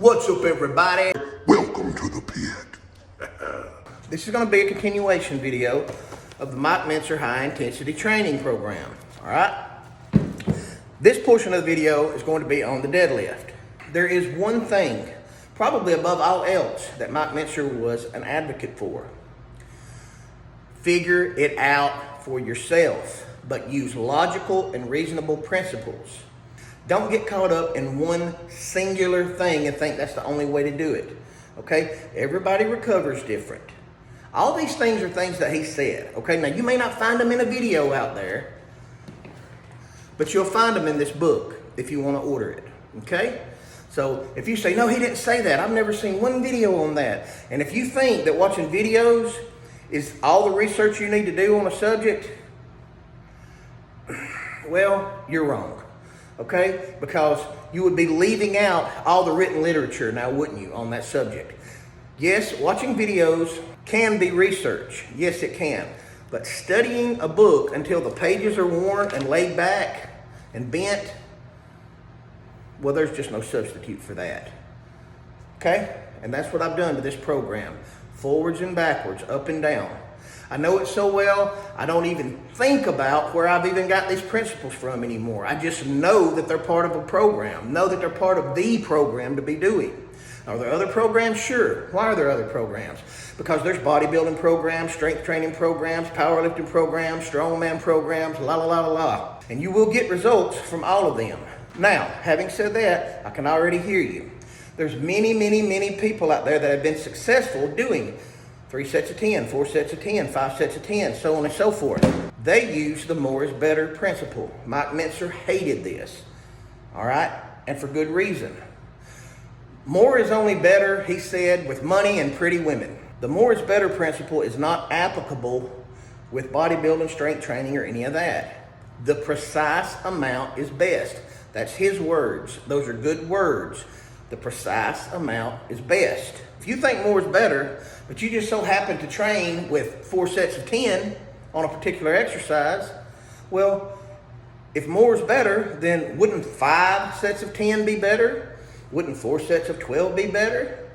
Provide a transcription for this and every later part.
What's up, everybody? Welcome to the pit. This is going to be a continuation video of the Mike Mentzer High Intensity Training Program. All right? This portion of the video is going to be on the deadlift. There is one thing, probably above all else, that Mike Mentzer was an advocate for. Figure it out for yourself, but use logical and reasonable principles. Don't get caught up in one singular thing and think that's the only way to do it. Okay? Everybody recovers different. All these things are things that he said. Okay? Now, you may not find them in a video out there, but you'll find them in this book if you want to order it. Okay? So, if you say, no, he didn't say that. I've never seen one video on that. And if you think that watching videos is all the research you need to do on a subject, well, you're wrong. Okay? Because you would be leaving out all the written literature now, wouldn't you, on that subject? Yes, watching videos can be research. Yes, it can. But studying a book until the pages are worn and laid back and bent, well, there's just no substitute for that. Okay? And that's what I've done to this program. Forwards and backwards, up and down. I know it so well, I don't even think about where I've even got these principles from anymore. I just know that they're part of a program, know that they're part of the program to be doing. Are there other programs? Sure. Why are there other programs? Because there's bodybuilding programs, strength training programs, powerlifting programs, strongman programs, la la la la la. And you will get results from all of them. Now, having said that, I can already hear you. There's many people out there that have been successful doing 3 sets of 10, 4 sets of 10, 5 sets of 10, so on and so forth. They use the more is better principle. Mike Mentzer hated this, all right? And for good reason. More is only better, he said, with money and pretty women. The more is better principle is not applicable with bodybuilding, strength training, or any of that. The precise amount is best. That's his words. Those are good words. The precise amount is best. If you think more is better, but you just so happen to train with 4 sets of 10 on a particular exercise, well, if more is better, then wouldn't 5 sets of 10 be better? Wouldn't 4 sets of 12 be better?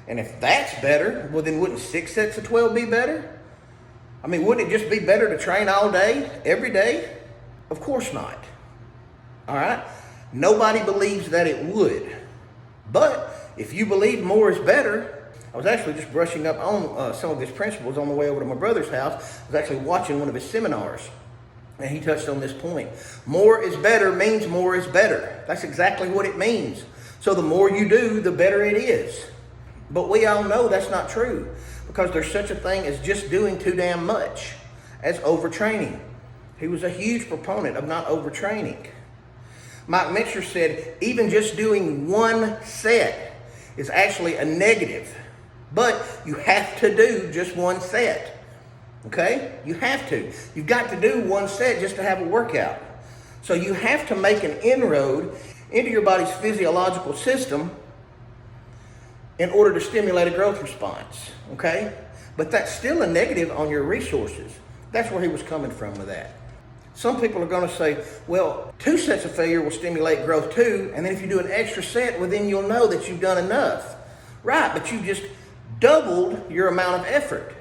And if that's better, well, then wouldn't 6 sets of 12 be better? I mean, wouldn't it just be better to train all day, every day? Of course not. All right? Nobody believes that it would. But if you believe more is better, I was actually just brushing up on some of his principles on the way over to my brother's house. I was actually watching one of his seminars, and he touched on this point. More is better means more is better. That's exactly what it means. So the more you do, the better it is. But we all know that's not true, because there's such a thing as just doing too damn much, as overtraining. He was a huge proponent of not overtraining. Mike Mentzer said even just doing 1 set is actually a negative. But you have to do just 1 set. Okay? You have to. You've got to do 1 set just to have a workout. So you have to make an inroad into your body's physiological system in order to stimulate a growth response. Okay? But that's still a negative on your resources. That's where he was coming from with that. Some people are going to say, well, 2 sets of failure will stimulate growth too, and then if you do an extra set, well, then you'll know that you've done enough. Right, but you just doubled your amount of effort.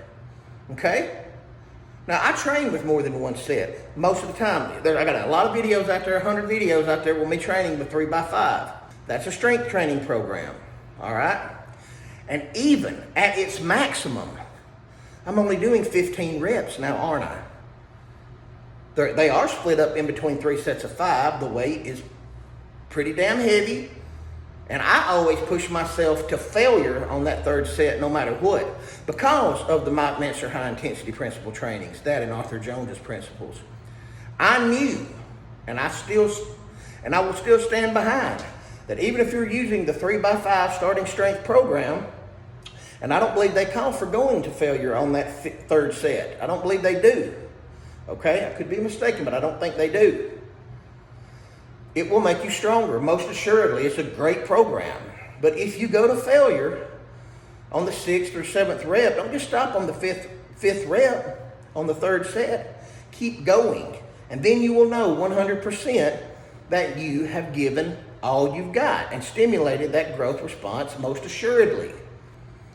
Okay? Now, I train with more than 1 set most of the time. I got a lot of videos out there, 100 videos out there with me training with 3x5. That's a strength training program. All right? And even at its maximum, I'm only doing 15 reps now, aren't I? They are split up in between 3 sets of 5. The weight is pretty damn heavy. And I always push myself to failure on that 3rd set no matter what, because of the Mike Mentzer high intensity principle trainings, that and Arthur Jones's principles. I knew, and I will still stand behind, that even if you're using the 3x5 starting strength program, and I don't believe they call for going to failure on that 3rd set. I don't believe they do. Okay, I could be mistaken, but I don't think they do. It will make you stronger. Most assuredly, it's a great program. But if you go to failure on the 6th or 7th rep, don't just stop on the 5th rep on the 3rd set. Keep going. And then you will know 100% that you have given all you've got and stimulated that growth response most assuredly.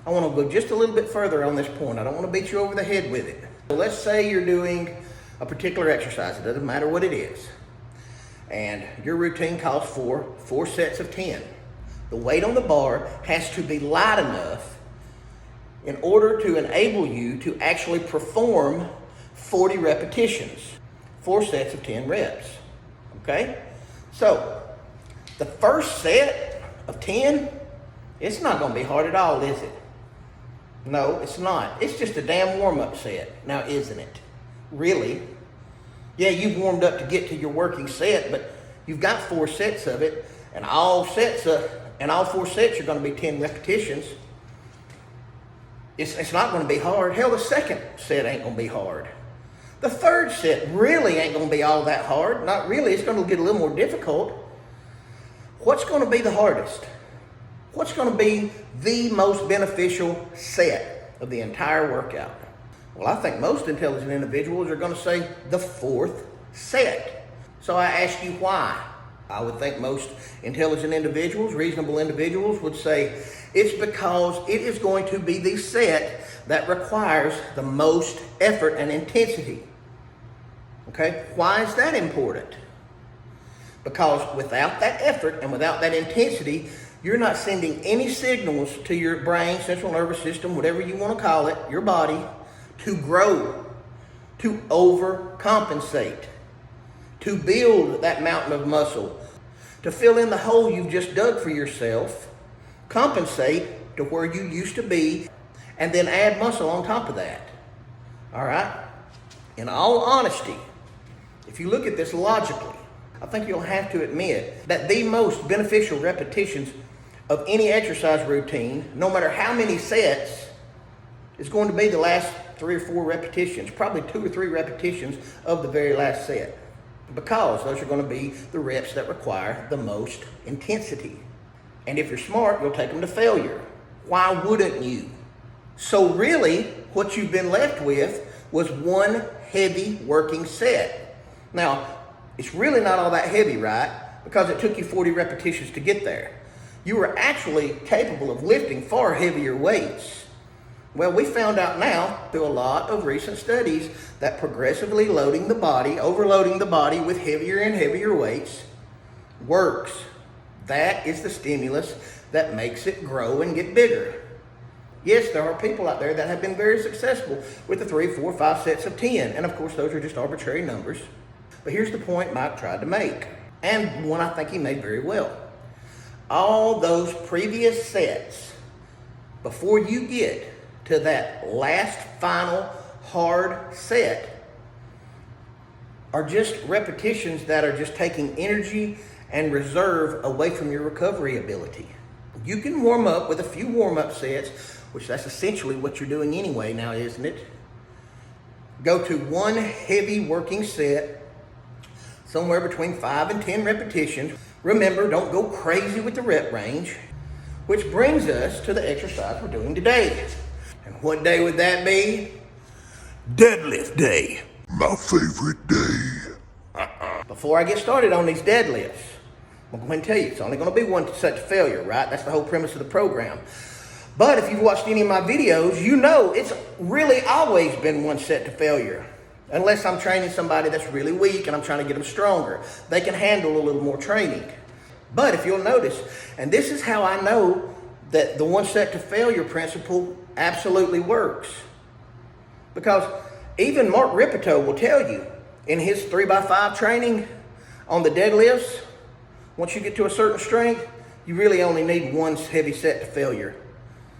I want to go just a little bit further on this point. I don't want to beat you over the head with it. So let's say you're doing a particular exercise. It doesn't matter what it is. And your routine calls for 4 sets of 10. The weight on the bar has to be light enough in order to enable you to actually perform 40 repetitions, 4 sets of 10 reps. Okay? So, the first set of 10, it's not going to be hard at all, is it? No, it's not. It's just a damn warm-up set, now isn't it? Really? Yeah, you've warmed up to get to your working set, but you've got 4 sets of it, and all 4 sets are going to be 10 repetitions. It's not going to be hard. Hell, the second set ain't going to be hard. The third set really ain't going to be all that hard. Not really. It's going to get a little more difficult. What's going to be the hardest? What's going to be the most beneficial set of the entire workout? Well, I think most intelligent individuals are going to say the 4th set. So I ask you why. I would think most intelligent individuals, reasonable individuals, would say it's because it is going to be the set that requires the most effort and intensity. Okay? Why is that important? Because without that effort and without that intensity, you're not sending any signals to your brain, central nervous system, whatever you want to call it, your body, to grow, to overcompensate, to build that mountain of muscle, to fill in the hole you've just dug for yourself, compensate to where you used to be, and then add muscle on top of that. All right? In all honesty, if you look at this logically, I think you'll have to admit that the most beneficial repetitions of any exercise routine, no matter how many sets, is going to be the last 3 or 4 repetitions, probably 2 or 3 repetitions of the very last set, because those are going to be the reps that require the most intensity. And if you're smart, you'll take them to failure. Why wouldn't you? So really, what you've been left with was one heavy working set. Now, it's really not all that heavy, right? Because it took you 40 repetitions to get there. You were actually capable of lifting far heavier weights. Well, we found out now through a lot of recent studies that progressively loading the body, overloading the body with heavier and heavier weights works. That is the stimulus that makes it grow and get bigger. Yes, there are people out there that have been very successful with the 3, 4, 5 sets of 10. And of course, those are just arbitrary numbers. But here's the point Mike tried to make, and one I think he made very well. All those previous sets, before you get to that last final hard set, are just repetitions that are just taking energy and reserve away from your recovery ability. You can warm up with a few warm-up sets, which that's essentially what you're doing anyway now, isn't it? Go to one heavy working set, somewhere between 5 and 10 repetitions. Remember, don't go crazy with the rep range, which brings us to the exercise we're doing today. And what day would that be? Deadlift day. My favorite day. Before I get started on these deadlifts, I'm going to tell you, it's only going to be one set to failure, right? That's the whole premise of the program. But if you've watched any of my videos, you know it's really always been one set to failure. Unless I'm training somebody that's really weak and I'm trying to get them stronger. They can handle a little more training. But if you'll notice, and this is how I know that the one set to failure principle absolutely works. Because even Mark Ripito will tell you in his 3x5 training on the deadlifts, once you get to a certain strength, you really only need one heavy set to failure.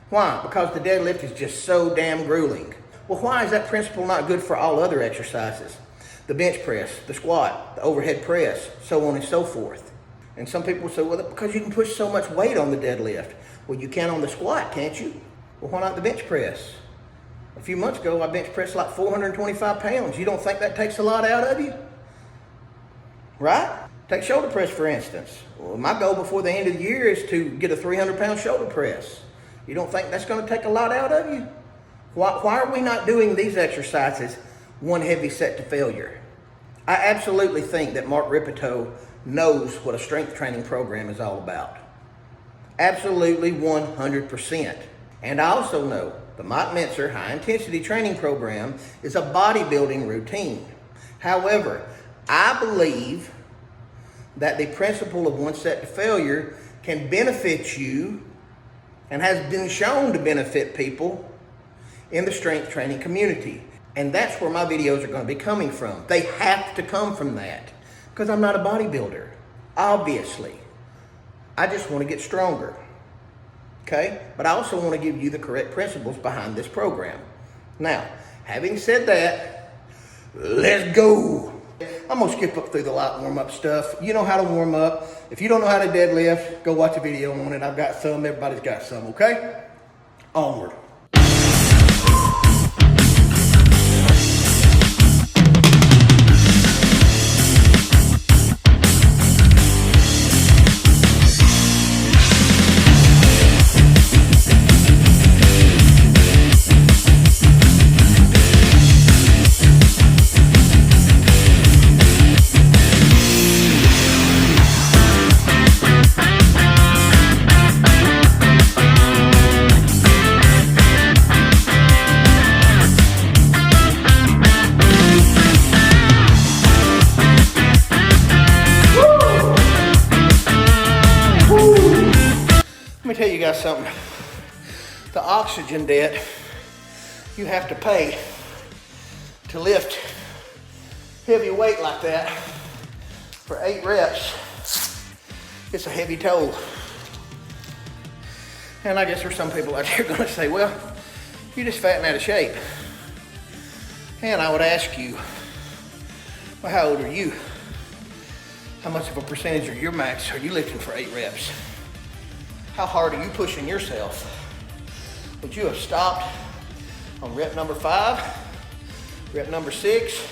Why? Because the deadlift is just so damn grueling. Well, why is that principle not good for all other exercises? The bench press, the squat, the overhead press, so on and so forth. And some people say, well, because you can push so much weight on the deadlift. Well, you can on the squat, can't you? Well, why not the bench press? A few months ago, I bench pressed like 425 pounds. You don't think that takes a lot out of you? Right? Take shoulder press, for instance. Well, my goal before the end of the year is to get a 300-pound shoulder press. You don't think that's going to take a lot out of you? Why are we not doing these exercises one heavy set to failure? I absolutely think that Mark Ripito knows what a strength training program is all about. Absolutely 100%. And I also know the Mike Mentzer high intensity training program is a bodybuilding routine. However, I believe that the principle of one set to failure can benefit you and has been shown to benefit people in the strength training community. And that's where my videos are going to be coming from. They have to come from that because I'm not a bodybuilder, obviously. I just want to get stronger, okay? But I also want to give you the correct principles behind this program. Now, having said that, let's go. I'm going to skip up through the light warm-up stuff. You know how to warm up. If you don't know how to deadlift, go watch a video on it. I've got some. Everybody's got some, okay? Onward. Let me tell you guys something. The oxygen debt you have to pay to lift heavy weight like that for 8 reps, it's a heavy toll. And I guess there's some people out there gonna say, well, you're just fat and out of shape. And I would ask you, well, how old are you? How much of a percentage of your max are you lifting for 8 reps? How hard are you pushing yourself? Would you have stopped on rep number 5, rep number 6,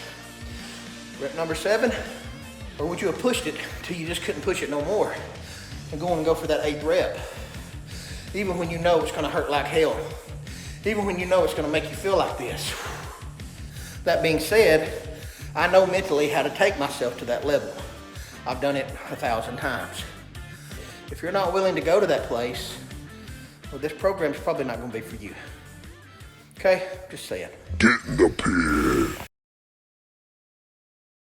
rep number 7? Or would you have pushed it till you just couldn't push it no more and go for that 8th rep? Even when you know it's gonna hurt like hell. Even when you know it's gonna make you feel like this. That being said, I know mentally how to take myself to that level. I've done it 1,000 times. If you're not willing to go to that place, well, this program's probably not gonna be for you. Okay, just saying. Get in the pit.